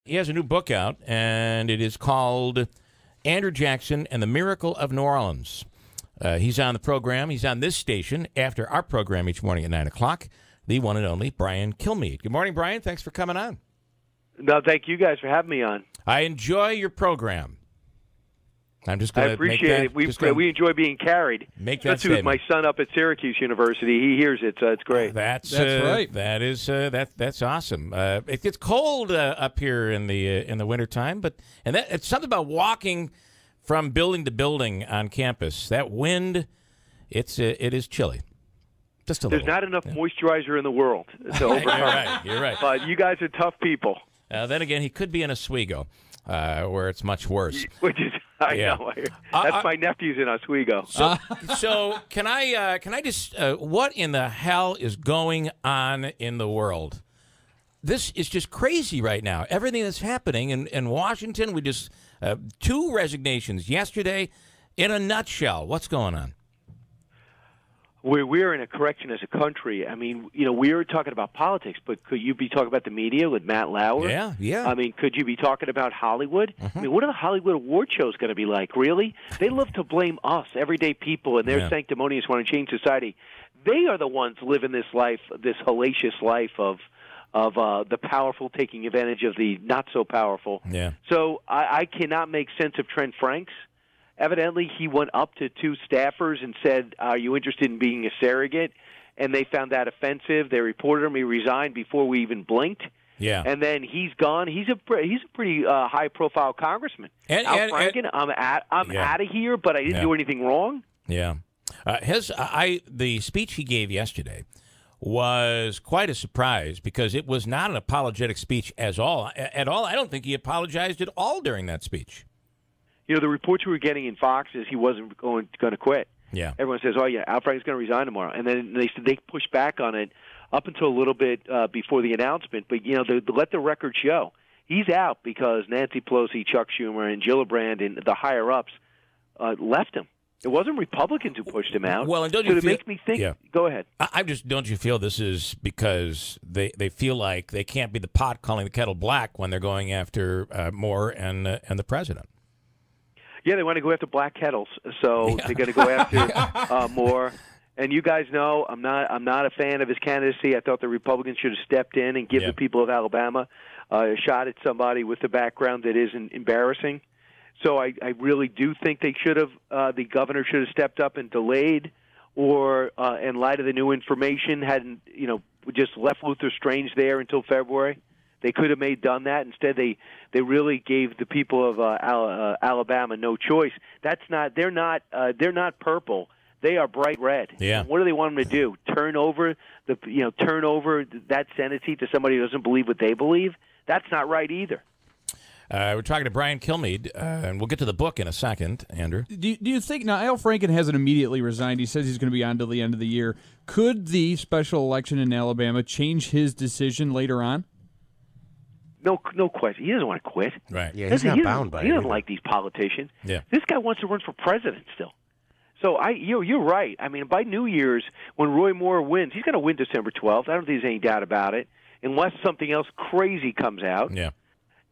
He has a new book out, and it is called Andrew Jackson and the Miracle of New Orleans. He's on the program. He's on this station after our program each morning at 9 o'clock. The one and only Brian Kilmeade. Good morning, Brian. Thanks for coming on. No, thank you guys for having me on. I enjoy your program. I'm just going to appreciate it. We enjoy being carried. Make that statement. With my son up at Syracuse University. He hears it, so it's great. That's right. That's awesome. It gets cold up here in the wintertime, and it's something about walking from building to building on campus. That wind, it is chilly. Just a There's little. not enough moisturizer in the world to overcome. You're right. But you guys are tough people. Then again, he could be in Oswego, where it's much worse. Which is, I know. That's my nephew's in Oswego. So can I just what in the hell is going on in the world? This is just crazy right now. Everything that's happening in Washington. We just 2 resignations yesterday. In a nutshell, what's going on? We're in a correction as a country. I mean, we are talking about politics, but could you be talking about the media with Matt Lauer? Yeah. I mean, could you be talking about Hollywood? I mean, what are the Hollywood award shows going to be like, really? They love to blame us, everyday people, and their sanctimonious want to change society. They are the ones living this life, this hellacious life of the powerful taking advantage of the not-so-powerful. Yeah. So I cannot make sense of Trent Franks. Evidently, he went up to 2 staffers and said, "Are you interested in being a surrogate?" And they found that offensive. They reported him. He resigned before we even blinked. Yeah. And then he's gone. He's a pretty high-profile congressman. Al Franken, I'm out of here, but I didn't do anything wrong. Yeah. The speech he gave yesterday was quite a surprise because it was not an apologetic speech at all. I don't think he apologized at all during that speech. The reports we were getting in Fox is he wasn't going to quit. Yeah. Everyone says, "Oh yeah, Al Franken's going to resign tomorrow," and then they pushed back on it up until a little bit before the announcement. But let the record show he's out because Nancy Pelosi, Chuck Schumer, and Gillibrand and the higher ups left him. It wasn't Republicans who pushed him out. Well, and don't so you it feel, makes me think. Yeah. Go ahead. Don't you feel this is because they feel like they can't be the pot calling the kettle black when they're going after Moore and the president? Yeah, they want to go after black kettles, so they're going to go after Moore. And you guys know I'm not a fan of his candidacy. I thought the Republicans should have stepped in and give the people of Alabama a shot at somebody with a background that isn't embarrassing. So I really do think they should have. The governor should have stepped up and delayed, or in light of the new information, hadn't just left Luther Strange there until February. They could have done that. Instead, they really gave the people of Alabama no choice. They're not purple. They are bright red. Yeah. And what do they want them to do? Turn over that Senate seat to somebody who doesn't believe what they believe? That's not right either. We're talking to Brian Kilmeade, and we'll get to the book in a second, Andrew. Do you think, now Al Franken hasn't immediately resigned. He says he's going to be on till the end of the year. Could the special election in Alabama change his decision later on? No question. He doesn't want to quit. Right. Yeah, he's not bound by it. He doesn't like these politicians. Yeah. This guy wants to run for president still. So you're right. I mean, by New Year's, when Roy Moore wins, he's going to win December 12th. I don't think there's any doubt about it, unless something else crazy comes out. Yeah.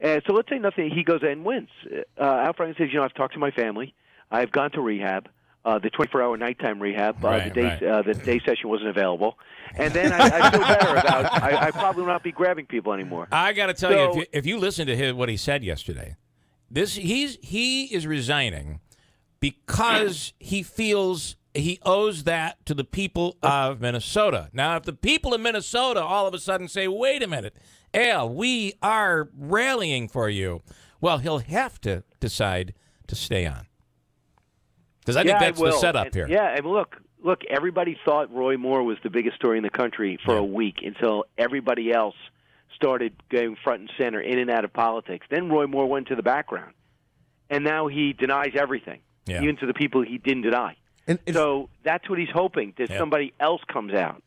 So let's say nothing. He goes and wins. Al Franken says, I've talked to my family. I've gone to rehab. The 24-hour nighttime rehab. The day session wasn't available. And then I feel better about I probably will not be grabbing people anymore. I got to tell you, if you listen to what he said yesterday, he is resigning because he feels he owes that to the people of Minnesota. Now, if the people of Minnesota all of a sudden say, wait a minute, Al, we are rallying for you, well, he'll have to decide to stay on. Because I think that's the setup here. Yeah, and look, everybody thought Roy Moore was the biggest story in the country for a week until everybody else started going front and center in and out of politics. Then Roy Moore went to the background, and now he denies everything, even to the people he didn't deny. So that's what he's hoping, that somebody else comes out.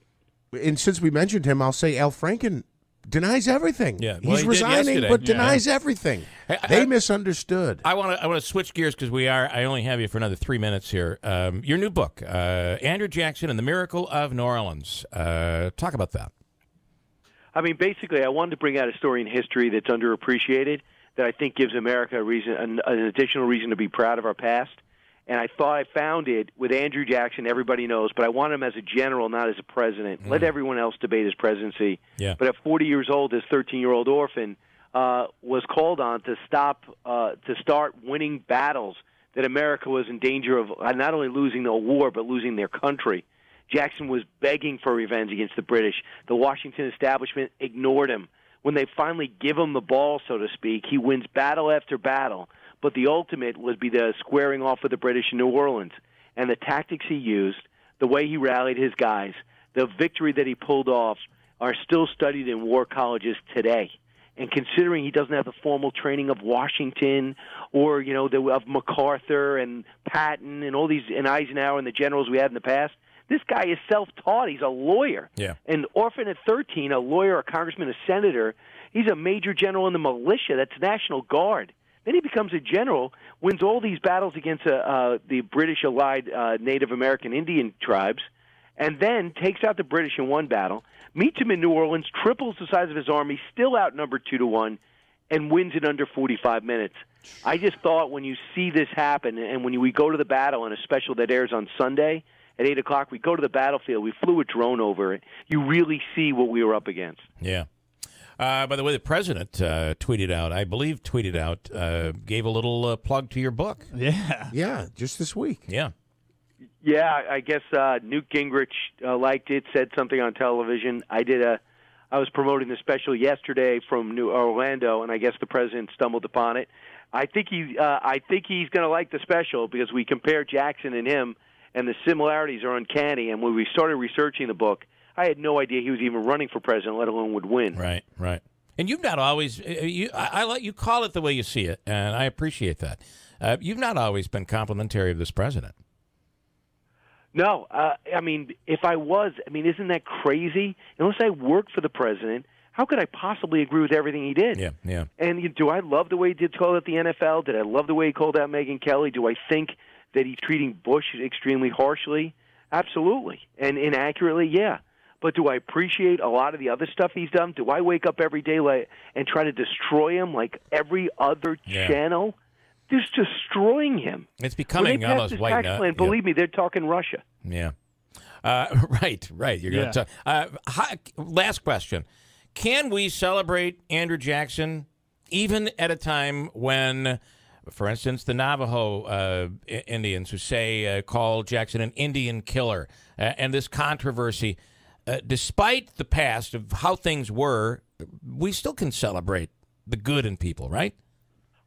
And since we mentioned him, I'll say Al Franken denies everything. Yeah. Well, he's resigning, but denies everything. They misunderstood. I want to switch gears because I only have you for another 3 minutes here. Your new book, Andrew Jackson and the Miracle of New Orleans. Talk about that. I mean, basically, I wanted to bring out a story in history that's underappreciated that I think gives America a reason, an additional reason to be proud of our past. And I thought I found it with Andrew Jackson. Everybody knows, but I want him as a general, not as a president. Let everyone else debate his presidency. Yeah. But at 40 years old, his 13-year-old orphan was called on to start winning battles that America was in danger of not only losing the war but losing their country. Jackson was begging for revenge against the British. The Washington establishment ignored him. When they finally give him the ball, so to speak, he wins battle after battle. But the ultimate would be the squaring off with the British in New Orleans. And the tactics he used, the way he rallied his guys, the victory that he pulled off are still studied in war colleges today. And considering he doesn't have the formal training of Washington or, of MacArthur and Patton and all these, and Eisenhower and the generals we had in the past, this guy is self-taught. He's a lawyer. Yeah. And orphan at 13, a lawyer, a congressman, a senator, he's a major general in the militia. That's National Guard. Then he becomes a general, wins all these battles against the British allied Native American Indian tribes, and then takes out the British in one battle, meets him in New Orleans, triples the size of his army, still outnumbered 2-1, and wins in under 45 minutes. I just thought when you see this happen, and when we go to the battle in a special that airs on Sunday at 8 o'clock, we go to the battlefield, we flew a drone over it, you really see what we were up against. Yeah. By the way, the president tweeted out, gave a little plug to your book. Yeah. Yeah, just this week. Yeah. Yeah, I guess Newt Gingrich liked it, said something on television. I was promoting the special yesterday from Orlando, and I guess the president stumbled upon it. I think he's going to like the special because we compare Jackson and him, and the similarities are uncanny. And when we started researching the book, I had no idea he was even running for president, let alone would win. Right. And you've not always I let you call it the way you see it, and I appreciate that. You've not always been complimentary of this president. No, I mean, if I was, isn't that crazy? Unless I worked for the president, how could I possibly agree with everything he did? Yeah. And do I love the way he did call out the NFL? Did I love the way he called out Megyn Kelly? Do I think that he's treating Bush extremely harshly? Absolutely. And inaccurately, yeah. But do I appreciate a lot of the other stuff he's done? Do I wake up every day and try to destroy him like every other channel? Just destroying him. It's becoming almost white nut. Believe me, they're talking Russia. Yeah. Right. You're going to talk. Last question. Can we celebrate Andrew Jackson even at a time when, for instance, the Navajo Indians who call Jackson an Indian killer and this controversy, despite the past of how things were, we still can celebrate the good in people, right?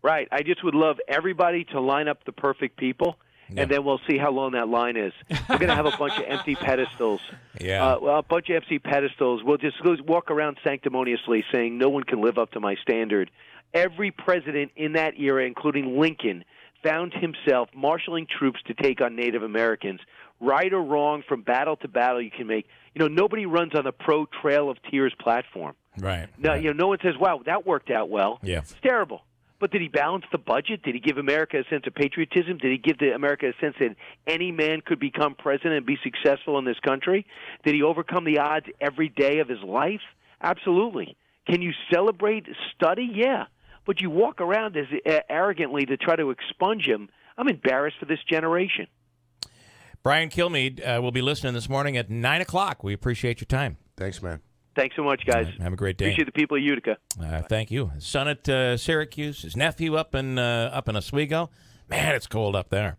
Right. I just would love everybody to line up the perfect people, and then we'll see how long that line is. We're going to have a bunch of empty pedestals. Yeah. A bunch of empty pedestals. We'll just walk around sanctimoniously saying no one can live up to my standard. Every president in that era, including Lincoln, found himself marshaling troops to take on Native Americans. Right or wrong, from battle to battle, you can make. Nobody runs on the pro Trail of Tears platform. Right. No, no one says, "Wow, that worked out well." Yeah. It's terrible. But did he balance the budget? Did he give America a sense of patriotism? Did he give America a sense that any man could become president and be successful in this country? Did he overcome the odds every day of his life? Absolutely. Can you celebrate study? Yeah. But you walk around as arrogantly to try to expunge him. I'm embarrassed for this generation. Brian Kilmeade will be listening this morning at 9 o'clock. We appreciate your time. Thanks, man. Thanks so much, guys. Have a great day. Appreciate the people of Utica. Thank you. His son at Syracuse, his nephew up in Oswego. Man, it's cold up there.